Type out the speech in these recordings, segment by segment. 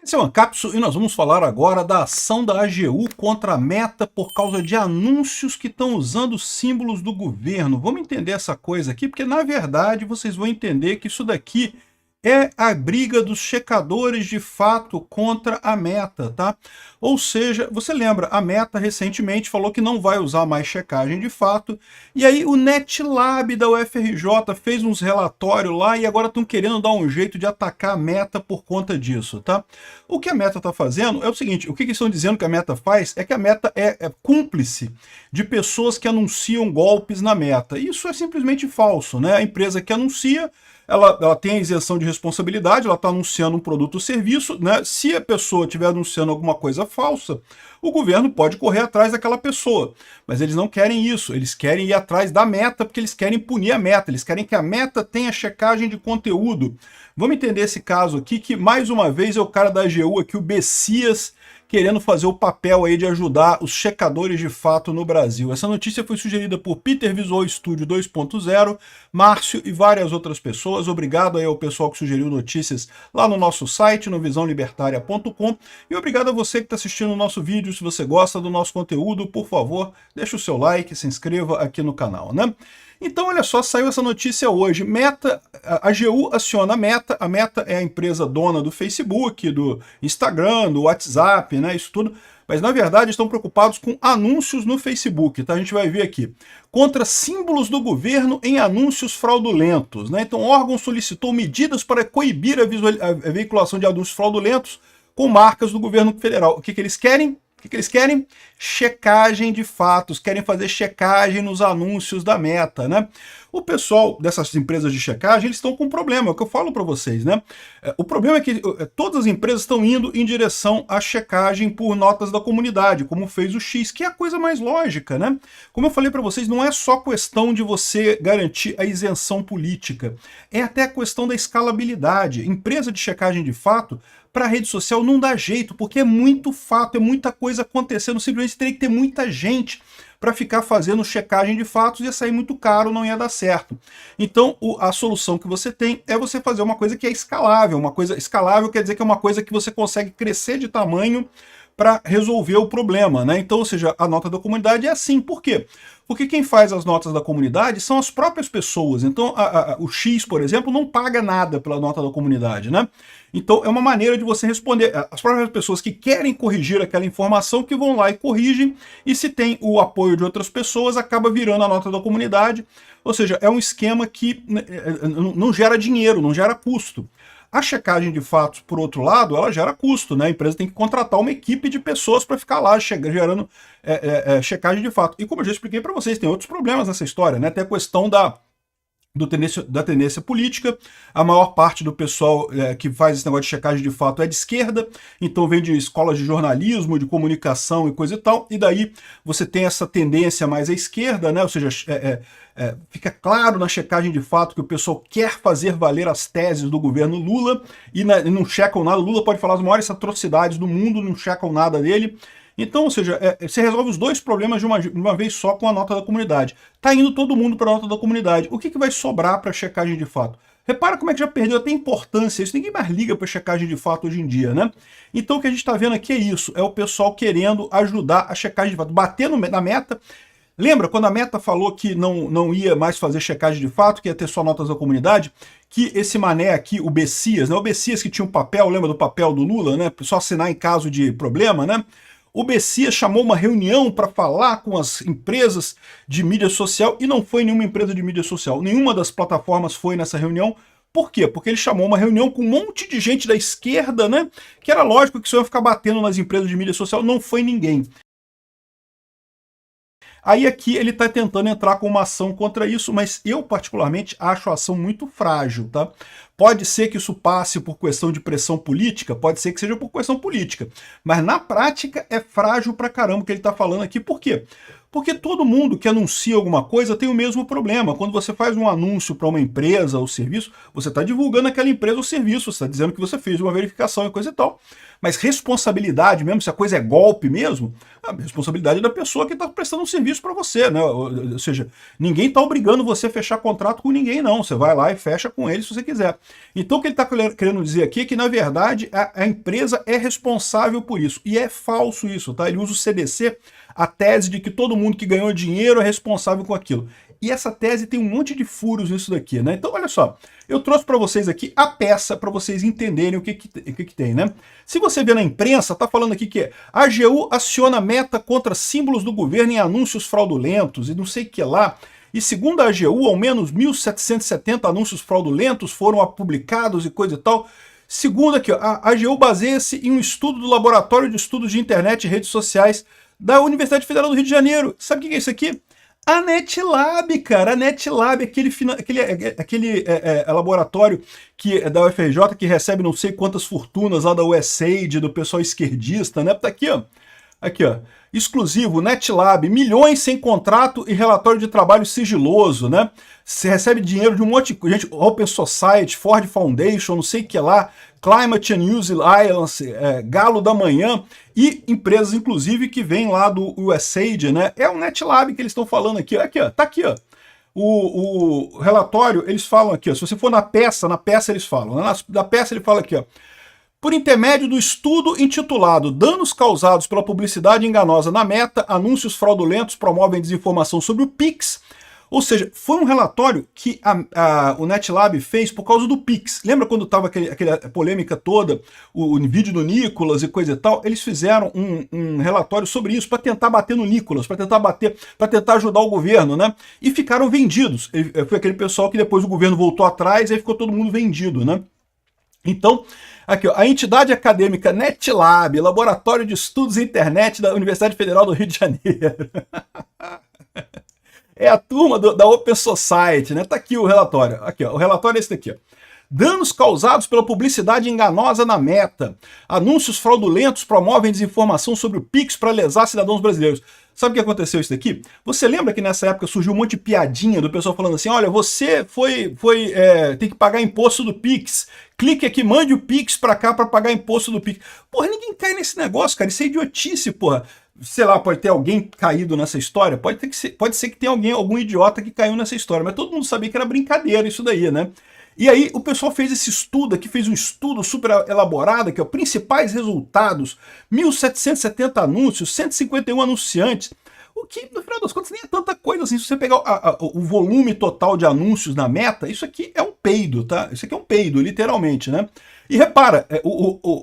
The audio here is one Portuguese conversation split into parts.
Esse é o Ancapsu e nós vamos falar agora da ação da AGU contra a Meta por causa de anúncios que estão usando símbolos do governo. Vamos entender essa coisa aqui, porque na verdade vocês vão entender que isso daqui é a briga dos checadores de fato contra a Meta, tá? Ou seja, você lembra, a Meta recentemente falou que não vai usar mais checagem de fato, e aí o NetLab da UFRJ fez uns relatórios lá e agora estão querendo dar um jeito de atacar a Meta por conta disso, tá? O que a Meta está fazendo é o seguinte, o que eles estão dizendo que a Meta faz é que a Meta é cúmplice de pessoas que anunciam golpes na Meta. Isso é simplesmente falso, né? A empresa que anuncia, ela tem a isenção de responsabilidade, ela está anunciando um produto ou serviço, né? Se a pessoa estiver anunciando alguma coisa falsa, o governo pode correr atrás daquela pessoa. Mas eles não querem isso, eles querem ir atrás da Meta, porque eles querem punir a Meta, eles querem que a Meta tenha checagem de conteúdo. Vamos entender esse caso aqui, que mais uma vez é o cara da AGU aqui, o Bessias, querendo fazer o papel aí de ajudar os checadores de fato no Brasil. Essa notícia foi sugerida por Peter Visual Studio 2.0, Márcio e várias outras pessoas. Obrigado aí ao pessoal que sugeriu notícias lá no nosso site, no visãolibertaria.com. E obrigado a você que está assistindo o nosso vídeo. Se você gosta do nosso conteúdo, por favor, deixa o seu like, se inscreva aqui no canal, né? Então, olha só, saiu essa notícia hoje. A AGU aciona a Meta é a empresa dona do Facebook, do Instagram, do WhatsApp, né, isso tudo. Mas, na verdade, estão preocupados com anúncios no Facebook, tá? A gente vai ver aqui. Contra símbolos do governo em anúncios fraudulentos, né? Então, o órgão solicitou medidas para coibir a veiculação de anúncios fraudulentos com marcas do governo federal. O que eles querem? O que eles querem? Checagem de fatos, querem fazer checagem nos anúncios da Meta, né? O pessoal dessas empresas de checagem, eles estão com um problema, é o que eu falo para vocês, né? O problema é que todas as empresas estão indo em direção à checagem por notas da comunidade, como fez o X, que é a coisa mais lógica, né? Como eu falei para vocês, não é só questão de você garantir a isenção política, é até a questão da escalabilidade. Empresa de checagem de fato, para a rede social não dá jeito, porque é muito fato, é muita coisa acontecendo, simplesmente teria que ter muita gente para ficar fazendo checagem de fatos, ia sair muito caro, não ia dar certo. Então, a solução que você tem é você fazer uma coisa que é escalável. Uma coisa escalável quer dizer que é uma coisa que você consegue crescer de tamanho para resolver o problema, né? Então, ou seja, a nota da comunidade é assim. Por quê? Porque quem faz as notas da comunidade são as próprias pessoas. Então, o X, por exemplo, não paga nada pela nota da comunidade, né? Então, é uma maneira de você responder. As próprias pessoas que querem corrigir aquela informação que vão lá e corrigem, e se tem o apoio de outras pessoas, acaba virando a nota da comunidade. Ou seja, é um esquema que não gera dinheiro, não gera custo. A checagem de fatos, por outro lado, ela gera custo, né? A empresa tem que contratar uma equipe de pessoas para ficar lá gerando checagem de fato. E como eu já expliquei para vocês, tem outros problemas nessa história, né? Tem a questão da tendência política. A maior parte do pessoal que faz esse negócio de checagem de fato é de esquerda, então vem de escolas de jornalismo, de comunicação e coisa e tal, e daí você tem essa tendência mais à esquerda, né? Ou seja, fica claro na checagem de fato que o pessoal quer fazer valer as teses do governo Lula e não checam nada. Lula pode falar as maiores atrocidades do mundo, não checam nada dele. Então, ou seja, você resolve os dois problemas de uma vez só com a nota da comunidade. Está indo todo mundo para a nota da comunidade. O que vai sobrar para a checagem de fato? Repara como é que já perdeu até importância. Isso ninguém mais liga para checagem de fato hoje em dia, né? Então o que a gente está vendo aqui é isso. É o pessoal querendo ajudar a checagem de fato. Bater na Meta. Lembra quando a Meta falou que não ia mais fazer checagem de fato, que ia ter só notas da comunidade? Que esse mané aqui, o Bessias, né? O Bessias que tinha um papel, lembra do papel do Lula, né? Só assinar em caso de problema, né? O Bessias chamou uma reunião para falar com as empresas de mídia social e não foi nenhuma empresa de mídia social. Nenhuma das plataformas foi nessa reunião. Por quê? Porque ele chamou uma reunião com um monte de gente da esquerda, né? Que era lógico que isso ia ficar batendo nas empresas de mídia social. Não foi ninguém. Aí aqui ele está tentando entrar com uma ação contra isso, mas eu particularmente acho a ação muito frágil, tá? Pode ser que isso passe por questão de pressão política, pode ser que seja por questão política, mas na prática é frágil pra caramba o que ele está falando aqui. Por quê? Porque todo mundo que anuncia alguma coisa tem o mesmo problema. Quando você faz um anúncio para uma empresa ou serviço, você está divulgando aquela empresa ou serviço, você está dizendo que você fez uma verificação e coisa e tal. Mas responsabilidade mesmo, se a coisa é golpe mesmo, a responsabilidade é da pessoa que está prestando um serviço para você, né? Ou seja, ninguém está obrigando você a fechar contrato com ninguém, não. Você vai lá e fecha com ele se você quiser. Então o que ele está querendo dizer aqui é que, na verdade, a empresa é responsável por isso. E é falso isso, tá? Ele usa o CDC, a tese de que todo mundo que ganhou dinheiro é responsável com aquilo. E essa tese tem um monte de furos nisso daqui, né? Então, olha só, eu trouxe para vocês aqui a peça para vocês entenderem o que tem, né? Se você vê na imprensa, tá falando aqui que a AGU aciona meta contra símbolos do governo em anúncios fraudulentos e não sei o que lá. E segundo a AGU, ao menos 1.770 anúncios fraudulentos foram publicados e coisa e tal. Segundo aqui, a AGU baseia-se em um estudo do Laboratório de Estudos de Internet e Redes Sociais da Universidade Federal do Rio de Janeiro. Sabe o que é isso aqui? A NetLab, cara, a NetLab, aquele laboratório que é da UFRJ, que recebe não sei quantas fortunas lá da USAID, do pessoal esquerdista, né? Tá aqui, ó, exclusivo, NetLab, milhões sem contrato e relatório de trabalho sigiloso, né? Você recebe dinheiro de um monte de gente, Open Society, Ford Foundation, não sei o que lá, Climate and News Alliance, Galo da Manhã e empresas, inclusive, que vêm lá do USAID, né? É o NetLab que eles estão falando aqui, ó, tá aqui, ó. O relatório, eles falam aqui, ó, se você for na peça eles falam, né? Na peça ele fala aqui, ó. Por intermédio do estudo intitulado Danos causados pela publicidade enganosa na Meta, anúncios fraudulentos promovem desinformação sobre o Pix. Ou seja, foi um relatório que o NetLab fez por causa do Pix. Lembra quando estava aquela polêmica toda, o vídeo do Nicolas e coisa e tal? Eles fizeram um relatório sobre isso para tentar bater no Nicolas, para tentar ajudar o governo, né? E ficaram vendidos. Foi aquele pessoal que depois o governo voltou atrás e aí ficou todo mundo vendido, né? Então, aqui, ó, a entidade acadêmica NetLab, Laboratório de Estudos em Internet da Universidade Federal do Rio de Janeiro. É a turma da Open Society, né? Tá aqui o relatório. Aqui, ó, o relatório é esse daqui, ó. Danos causados pela publicidade enganosa na Meta. Anúncios fraudulentos promovem desinformação sobre o Pix para lesar cidadãos brasileiros. Sabe o que aconteceu isso daqui? Você lembra que nessa época surgiu um monte de piadinha do pessoal falando assim, olha, você tem que pagar imposto do Pix. Clique aqui, mande o Pix para cá para pagar imposto do Pix. Porra, ninguém cai nesse negócio, cara. Isso é idiotice, porra. Sei lá, pode ter alguém caído nessa história, pode ser que tenha algum idiota que caiu nessa história, mas todo mundo sabia que era brincadeira isso daí, né? E aí o pessoal fez esse estudo aqui, fez um estudo super elaborado aqui, ó, principais resultados, 1.770 anúncios, 151 anunciantes, o que, no final das contas, nem é tanta coisa assim. Se você pegar o volume total de anúncios na Meta, isso aqui é um peido, tá? Isso aqui é um peido, literalmente, né? E repara,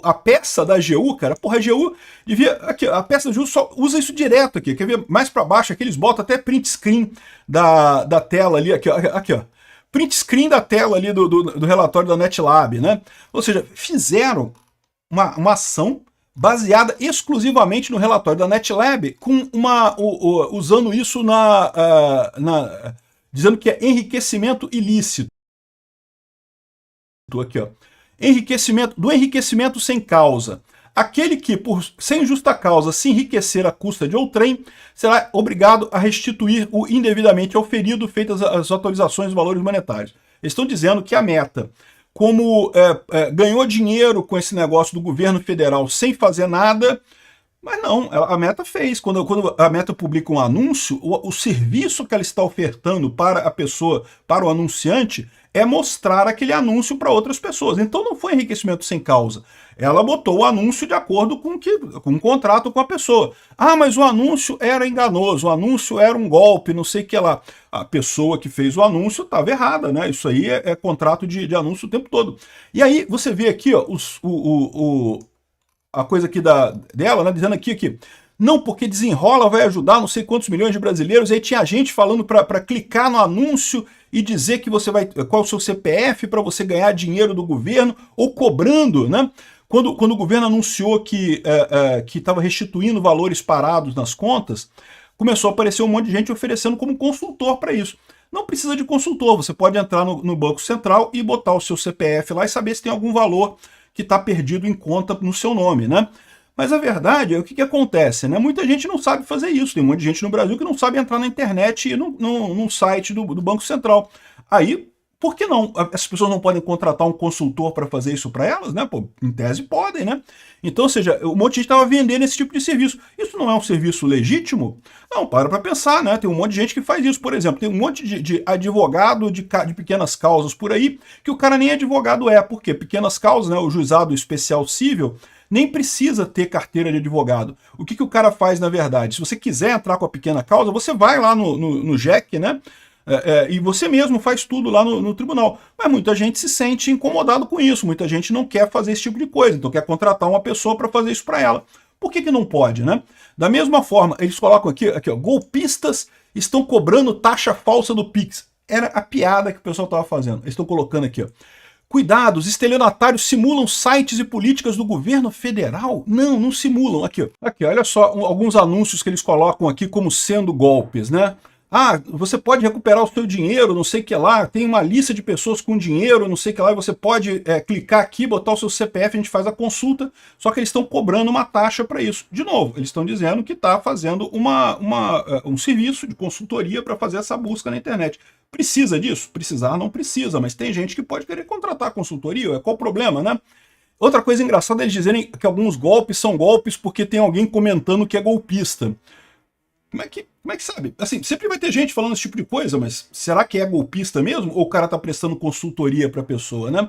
a peça da AGU, cara, porra, a AGU devia... Aqui, a peça da AGU só usa isso direto aqui. Quer ver? Mais pra baixo aqui, eles botam até print screen da tela ali, aqui, ó. Print screen da tela ali do relatório da NetLab, né? Ou seja, fizeram uma ação baseada exclusivamente no relatório da NetLab, com usando isso dizendo que é enriquecimento ilícito. Aqui, ó. Enriquecimento sem causa. Aquele que, sem justa causa, se enriquecer à custa de outrem, será obrigado a restituir o indevidamente auferido, feitas as atualizações dos valores monetários. Eles estão dizendo que a Meta, como ganhou dinheiro com esse negócio do governo federal sem fazer nada, mas não, a Meta fez. Quando a Meta publica um anúncio, o serviço que ela está ofertando para a pessoa, para o anunciante, é mostrar aquele anúncio para outras pessoas. Então não foi enriquecimento sem causa. Ela botou o anúncio de acordo com um contrato com a pessoa. Ah, mas o anúncio era enganoso, o anúncio era um golpe, não sei o que lá. A pessoa que fez o anúncio estava errada, né? Isso aí é contrato de anúncio o tempo todo. E aí você vê aqui, ó, a coisa aqui dela, né? Dizendo aqui, não, porque Desenrola vai ajudar não sei quantos milhões de brasileiros. Aí tinha gente falando para clicar no anúncio e dizer que você qual é o seu CPF para você ganhar dinheiro do governo, ou cobrando, né? Quando o governo anunciou que estava restituindo valores parados nas contas, começou a aparecer um monte de gente oferecendo como consultor para isso. Não precisa de consultor, você pode entrar no Banco Central e botar o seu CPF lá e saber se tem algum valor que está perdido em conta no seu nome, né? Mas a verdade é o que acontece, né? Muita gente não sabe fazer isso. Tem um monte de gente no Brasil que não sabe entrar na internet e no site do Banco Central. Aí, por que não? As pessoas não podem contratar um consultor para fazer isso para elas, né? Pô, em tese podem, né? Então, ou seja, um monte de gente estava vendendo esse tipo de serviço. Isso não é um serviço legítimo? Não, para pensar, né? Tem um monte de gente que faz isso. Por exemplo, tem um monte de advogado de pequenas causas por aí que o cara nem advogado é. Por quê? Pequenas causas, né? O juizado especial civil nem precisa ter carteira de advogado. O que o cara faz, na verdade? Se você quiser entrar com a pequena causa, você vai lá no JEC, né? E você mesmo faz tudo lá no tribunal. Mas muita gente se sente incomodado com isso, muita gente não quer fazer esse tipo de coisa, então quer contratar uma pessoa para fazer isso para ela. Por que não pode, né? Da mesma forma, eles colocam aqui ó, golpistas estão cobrando taxa falsa do Pix. Era a piada que o pessoal estava fazendo. Eles estão colocando aqui, ó. Cuidado, os estelionatários simulam sites e políticas do governo federal? Não, não simulam. Aqui, olha só alguns anúncios que eles colocam aqui como sendo golpes, né? Ah, você pode recuperar o seu dinheiro, não sei o que lá, tem uma lista de pessoas com dinheiro, não sei o que lá, e você pode clicar aqui, botar o seu CPF, a gente faz a consulta, só que eles estão cobrando uma taxa para isso. De novo, eles estão dizendo que está fazendo um serviço de consultoria para fazer essa busca na internet. Precisa disso? Precisar não precisa, mas tem gente que pode querer contratar consultoria, qual o problema, né? Outra coisa engraçada é eles dizerem que alguns golpes são golpes porque tem alguém comentando que é golpista. Como é que sabe? Assim, sempre vai ter gente falando esse tipo de coisa, mas será que é golpista mesmo? Ou o cara tá prestando consultoria para a pessoa, né?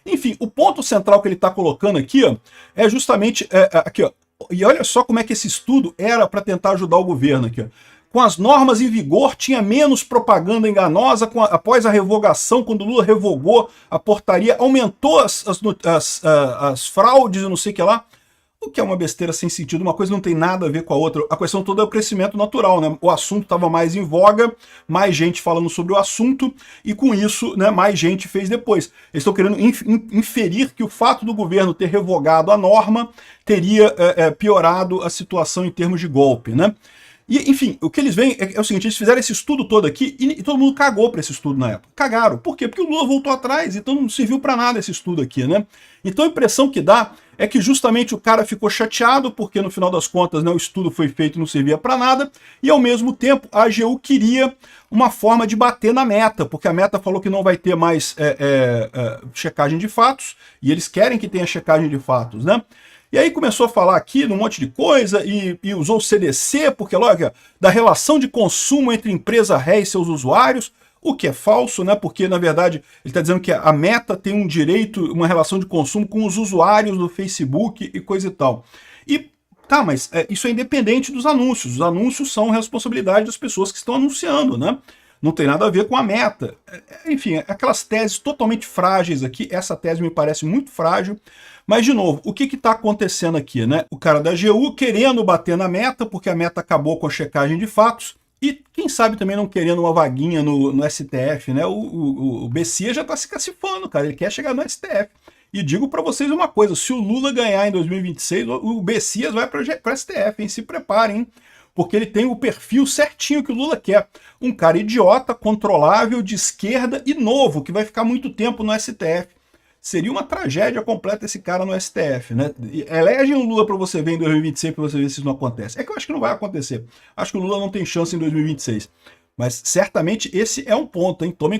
Enfim, o ponto central que ele tá colocando aqui, ó, é justamente aqui, ó. E olha só como é que esse estudo era para tentar ajudar o governo aqui, ó. Com as normas em vigor, tinha menos propaganda enganosa. Após a revogação, quando o Lula revogou a portaria, aumentou as fraudes e não sei o que lá. O que é uma besteira sem sentido, uma coisa não tem nada a ver com a outra. A questão toda é o crescimento natural, né? O assunto estava mais em voga, mais gente falando sobre o assunto, e com isso, né, mais gente fez depois. Eles estão querendo inferir que o fato do governo ter revogado a norma teria piorado a situação em termos de golpe, né? E, enfim, o que eles veem é o seguinte, eles fizeram esse estudo todo aqui e todo mundo cagou para esse estudo na época. Cagaram. Por quê? Porque o Lula voltou atrás, então não serviu para nada esse estudo aqui, né? Então a impressão que dá é que justamente o cara ficou chateado porque no final das contas, né, o estudo foi feito e não servia para nada, e ao mesmo tempo a AGU queria uma forma de bater na Meta, porque a Meta falou que não vai ter mais checagem de fatos, e eles querem que tenha checagem de fatos, né? E aí começou a falar aqui num monte de coisa e usou o CDC, porque logo da relação de consumo entre empresa ré e seus usuários, o que é falso, né? Porque na verdade ele está dizendo que a Meta tem um direito, uma relação de consumo com os usuários do Facebook e coisa e tal. E tá, mas isso é independente dos anúncios. Os anúncios são responsabilidade das pessoas que estão anunciando, né? Não tem nada a ver com a Meta. Enfim, aquelas teses totalmente frágeis aqui. Essa tese me parece muito frágil. Mas, de novo, o que está acontecendo aqui, né? O cara da AGU querendo bater na Meta, porque a Meta acabou com a checagem de fatos, e quem sabe também não querendo uma vaguinha no STF, né? O Bessias já está se cacifando, cara. Ele quer chegar no STF. E digo para vocês uma coisa, se o Lula ganhar em 2026, o Bessias vai para o STF, hein? Se preparem, hein? Porque ele tem o perfil certinho que o Lula quer. Um cara idiota, controlável, de esquerda e novo, que vai ficar muito tempo no STF. Seria uma tragédia completa esse cara no STF, né? Elegem o Lula para você ver em 2026 para você ver se isso não acontece. É que eu acho que não vai acontecer. Acho que o Lula não tem chance em 2026. Mas certamente esse é um ponto, hein? Tomem